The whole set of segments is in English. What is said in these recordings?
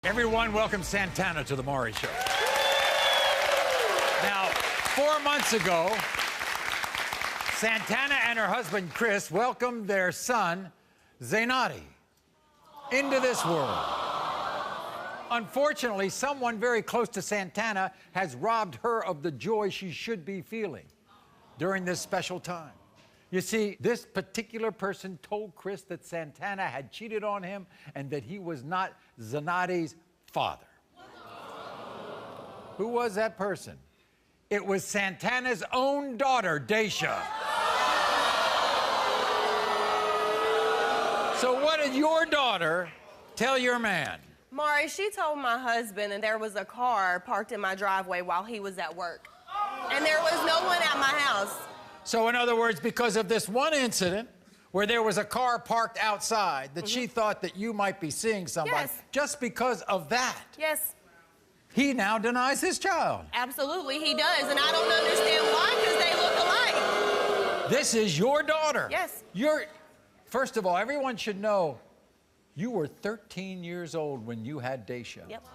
Everyone, welcome Santana to the Maury Show. Now, 4 months ago, Santana and her husband, Chris, welcomed their son, Zainati, into this world. Unfortunately, someone very close to Santana has robbed her of the joy she should be feeling during this special time. You see, this particular person told Chris that Santana had cheated on him and that he was not Zainati's father. Who was that person? It was Santana's own daughter, Daisha. So what did your daughter tell your man? Maury, she told my husband that there was a car parked in my driveway while he was at work. And there was no one at my house. So in other words, because of this one incident where there was a car parked outside that she thought that you might be seeing somebody, Yes. just because of that, Yes, he now denies his child. absolutely he does. And I don't understand why, because they look alike. This is your daughter. Yes. First of all, everyone should know you were 13 years old when you had Daisha. Yep.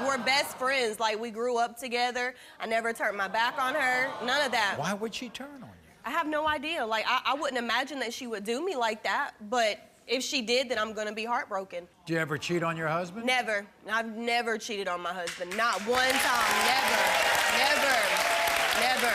We're best friends. Like, we grew up together. I never turned my back on her. None of that. Why would she turn on you? I have no idea. Like, I wouldn't imagine that she would do me like that. But if she did, then I'm going to be heartbroken. Did you ever cheat on your husband? Never. I've never cheated on my husband. Not one time. Never.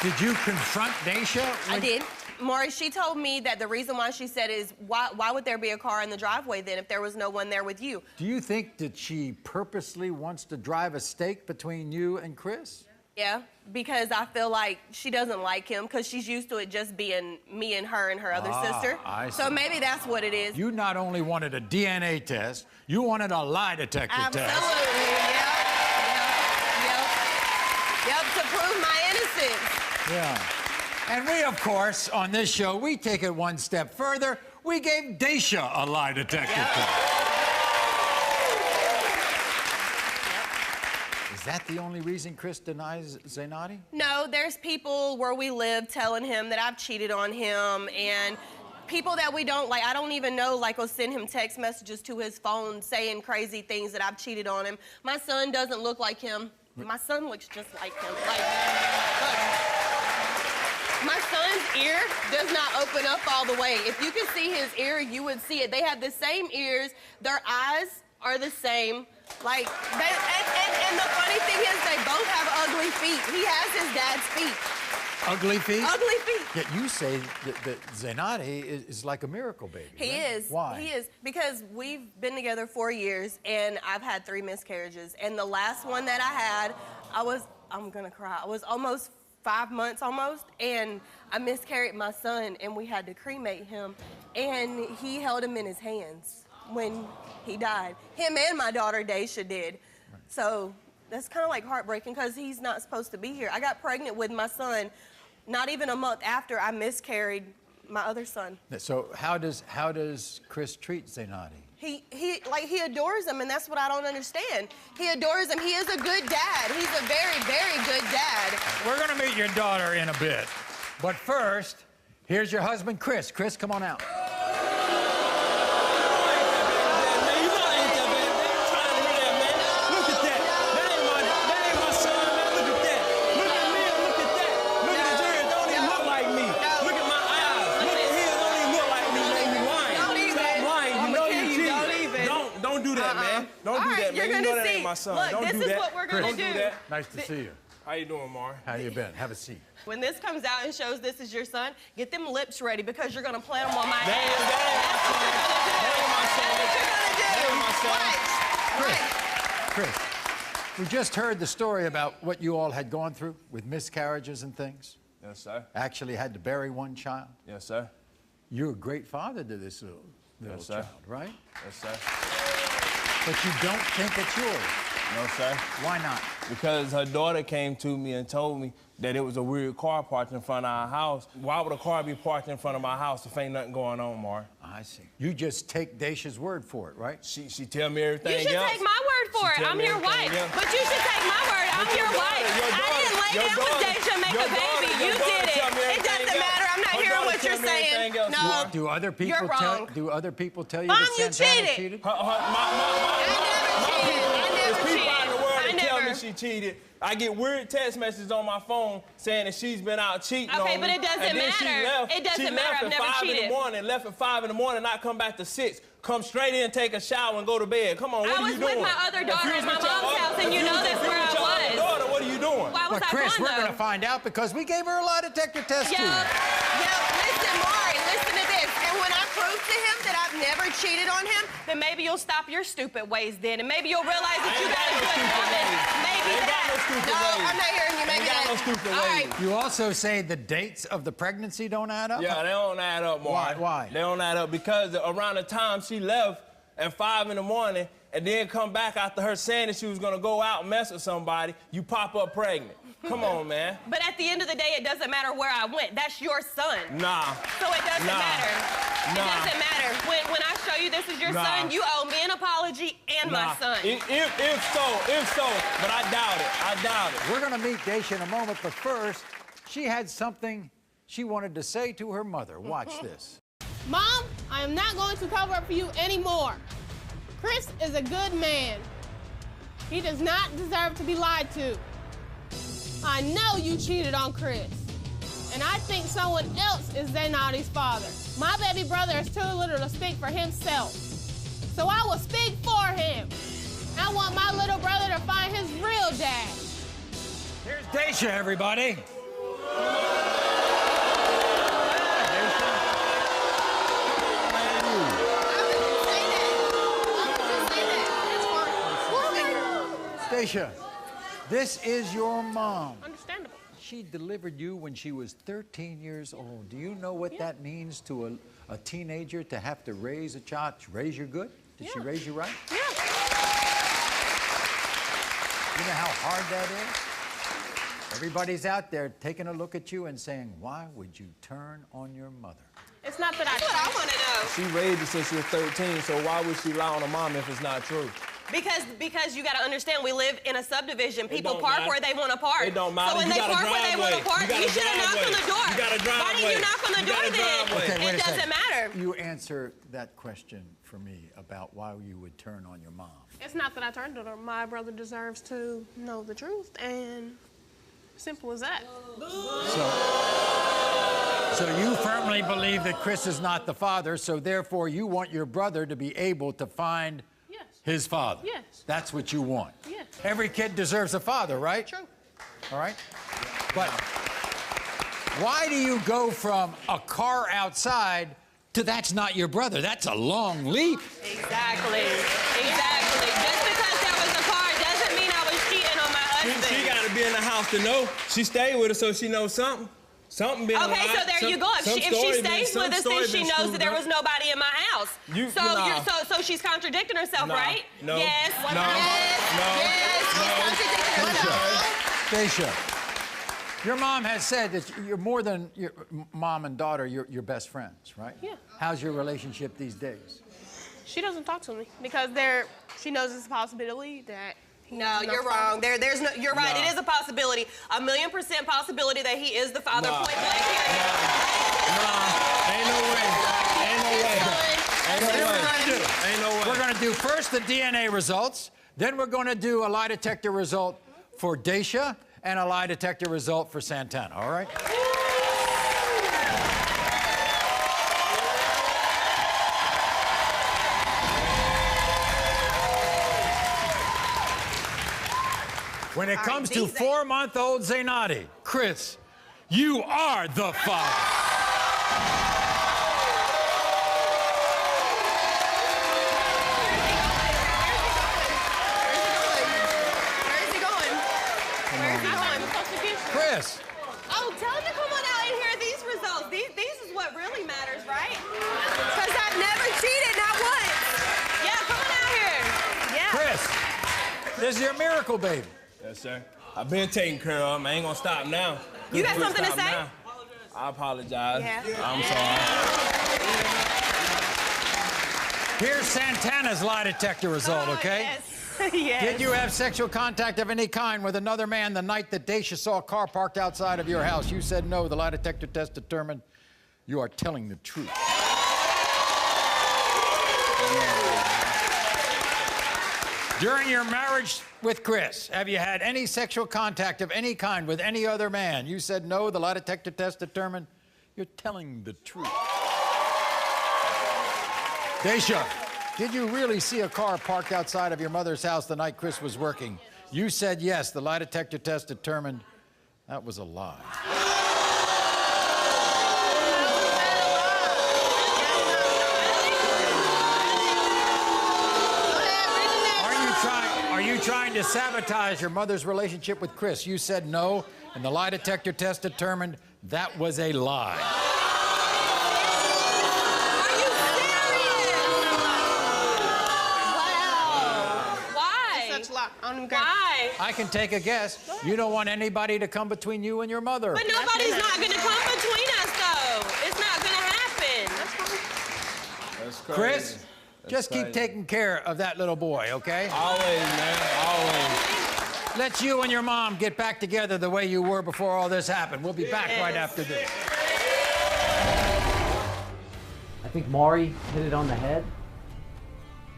Did you confront Daisha? I did. Maury, she told me that the reason why she said is, why would there be a car in the driveway then if there was no one there with you? Do you think that she purposely wants to drive a stake between you and Chris? Yeah, because I feel like she doesn't like him because she's used to it just being me and her other sister. I see. So maybe that's what it is. You not only wanted a DNA test, you wanted a lie detector test. Absolutely, yep, to prove my innocence. Yeah. And we, of course, on this show, we take it one step further. We gave Daisha a lie detector test. Is that the only reason Chris denies Zainati? No, there's people where we live telling him that I've cheated on him, and people that we don't like, I don't even know, like, will send him text messages to his phone saying crazy things that I've cheated on him. My son doesn't look like him. My son looks just like him. Like, look. My son's ear does not open up all the way. If you could see his ear, you would see it. They have the same ears. Their eyes are the same. Like, and the funny thing is they both have ugly feet. He has his dad's feet. Ugly feet? Ugly feet. Yet you say that Zainati is like a miracle baby. He right? is. Why? He is. Because we've been together 4 years, and I've had 3 miscarriages. And the last one that I had, I'm gonna cry. I was almost 5 months almost, and I miscarried my son, and we had to cremate him, and he held him in his hands when he died. Him and my daughter Daisha did. Right. So that's kind of like heartbreaking because he's not supposed to be here. I got pregnant with my son not even a month after I miscarried my other son. So how does Chris treat Zainati? He adores him, and that's what I don't understand. He adores him. He is a good dad. He's a very, very good dad. We're gonna meet your daughter in a bit. But first, here's your husband, Chris. Chris, come on out. My son. Look, don't this is what we're gonna do. Nice to see you. How you doing, Maury? How you been? Have a seat. When this comes out and shows this is your son, get them lips ready because you're gonna plant them on my ass. That ain't my son. Chris, we just heard the story about what you all had gone through with miscarriages and things. Yes, sir. Actually had to bury one child. Yes, sir. You're a great father to this little yes, child, sir. right? Yes, sir. But you don't think it's yours? No, sir. Why not? Because her daughter came to me and told me that it was a weird car parked in front of our house. Why would a car be parked in front of my house if ain't nothing going on, Maury? I I see. You just take Daisha's word for it, right? She tell me everything else. You should take my word for it. I'm your wife. But you should take my word. I'm your wife. I didn't lay down with Daisha and make a baby. You did it. It doesn't matter. I'm not hearing what you're saying. No. Do other people You're wrong. Do other people tell you Mom, that you Santana cheated. cheated? I Tell me she cheated. I get weird text messages on my phone saying that she's been out cheating on me. Okay, but it doesn't matter. It doesn't matter. I've never cheated. Left at 5 in the morning, not come back to 6. Come straight in, take a shower, and go to bed. Come on, what are you doing? I was with my other daughter at my mom's house, and you know that's where I was. Daughter, what are you doing? Why was But I Chris, gone, we're going to find out because we gave her a lie detector test too. Listen, Maury, listen to this. And when I prove to him that I've never cheated on him, then maybe you'll stop your stupid ways then, and maybe you'll realize that you got a good woman. Maybe that. No, I'm not hearing you. Maybe that. No stupid All ways. right. You also say the dates of the pregnancy don't add up? Yeah, they don't add up, Maury. Why? They don't add up because around the time she left at 5 in the morning and then come back after her saying that she was gonna go out and mess with somebody, you pop up pregnant. Come on, man. But at the end of the day, it doesn't matter where I went. That's your son. Nah. So it doesn't matter. It doesn't matter. When I show you this is your son, you owe me an apology and my son. If so, but I doubt it. We're going to meet Daisha in a moment, but first, she had something she wanted to say to her mother. Watch this. Mom, I am not going to cover up for you anymore. Chris is a good man. He does not deserve to be lied to. I know you cheated on Chris, and I think someone else is Zaynadi's father. My baby brother is too little to speak for himself, so I will speak for him. I want my little brother to find his real dad. Here's Daisha, everybody. Daisha, this is your mom. Understandable. She delivered you when she was 13 years old. Do you know what that means to a teenager to have to raise a child? Raise you good? Did she raise you right? Yeah. You know how hard that is? Everybody's out there taking a look at you and saying, why would you turn on your mother? It's not that That's what I want to know. She raised you since she was 13, so why would she lie on her mom if it's not true? Because you got to understand, we live in a subdivision. People don't park matter. where they want to park. It don't matter. So when You they got a park where they want to driveway. park, you should have knocked on the door. You got a driveway. Why didn't you knock on the You door got a then? driveway. Okay, wait It a second. doesn't matter. You answer that question for me about why you would turn on your mom. It's not that I turned on her. My brother deserves to know the truth, and simple as that. So you firmly believe that Chris is not the father, so therefore you want your brother to be able to find his father. Yes. That's what you want. Yes. Every kid deserves a father, right? True. All right? But why do you go from a car outside to that's not your brother? That's a long leap. Exactly. Just because there was a car doesn't mean I was cheating on my husband. She got to be in the house to know. She stayed with her so she knows something. Something been Okay, so there you go. If she stays with us, then she knows that there was nobody in my house. So she's contradicting herself, right? No. Yes. Daisha, your mom has said that you're more than your mom and daughter, you're best friends, right? Yeah. How's your relationship these days? She doesn't talk to me because she knows it's a possibility that No, you're wrong. There's no. You're right. No. It is a possibility, 1,000,000% possibility that he is the father. No. Point blank. Period. Ain't no way. We're going to do first the DNA results, then we're going to do a lie detector result for Daisha and a lie detector result for Santana, all right? When it comes to 4-month-old Zaynadi, Chris, you are the father. Chris. Oh, tell him to come on out and hear these results. These is what really matters, right? Because I've never cheated, not once. Yeah, come on out here. Yeah. Chris, this is your miracle baby. Yes, sir. I've been taken care of. I ain't gonna stop now. You got something to say? Now. I apologize. Yeah. I'm sorry. Here's Santana's lie detector result, okay? Yes. Yes. Did you have sexual contact of any kind with another man the night that Daisha saw a car parked outside of your house? You said no. The lie detector test determined you are telling the truth. During your marriage with Chris, have you had any sexual contact of any kind with any other man? You said no. The lie detector test determined you're telling the truth. Daisha, did you really see a car parked outside of your mother's house the night Chris was working? You said yes. The lie detector test determined that was a lie. Are you trying to sabotage your mother's relationship with Chris? You said no, and the lie detector test determined that was a lie. Are you serious? Wow. Why? Such a lot. I don't even care. Why? I can take a guess. You don't want anybody to come between you and your mother. But nobody's not going to come between us, though. It's not going to happen. That's crazy. Chris, just keep taking care of that little boy, okay? Always, man, always. Let's you and your mom get back together the way you were before all this happened. We'll be back right after this. I think Maury hit it on the head,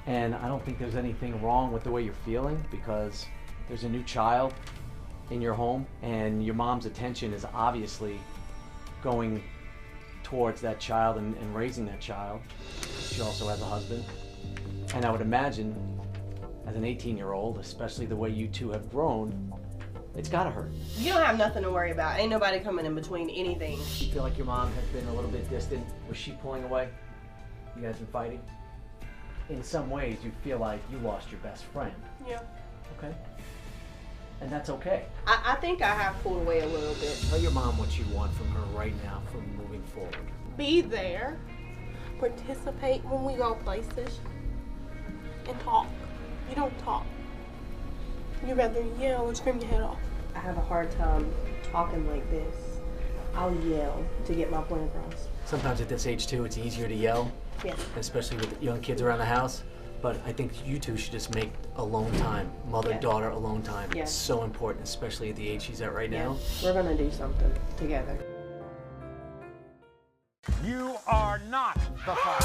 and I don't think there's anything wrong with the way you're feeling, because there's a new child in your home, and your mom's attention is obviously going towards that child and raising that child. She also has a husband, and I would imagine as an 18-year-old, especially the way you two have grown, it's gotta hurt. You don't have nothing to worry about. Ain't nobody coming in between anything. You feel like your mom has been a little bit distant? Was she pulling away? You guys been fighting? In some ways, you feel like you lost your best friend. Yeah. Okay. And that's okay. I think I have pulled away a little bit. Tell your mom what you want from her right now from moving forward. Be there. Participate when we go places. And talk. You don't talk. You rather yell and scream your head off. I have a hard time talking like this. I'll yell to get my point across. Sometimes at this age too, it's easier to yell, Yes. especially with young kids around the house. But I think you two should just make alone time, mother-daughter alone time. Yes. It's so important, especially at the age she's at right now. We're gonna do something together. You are not the father.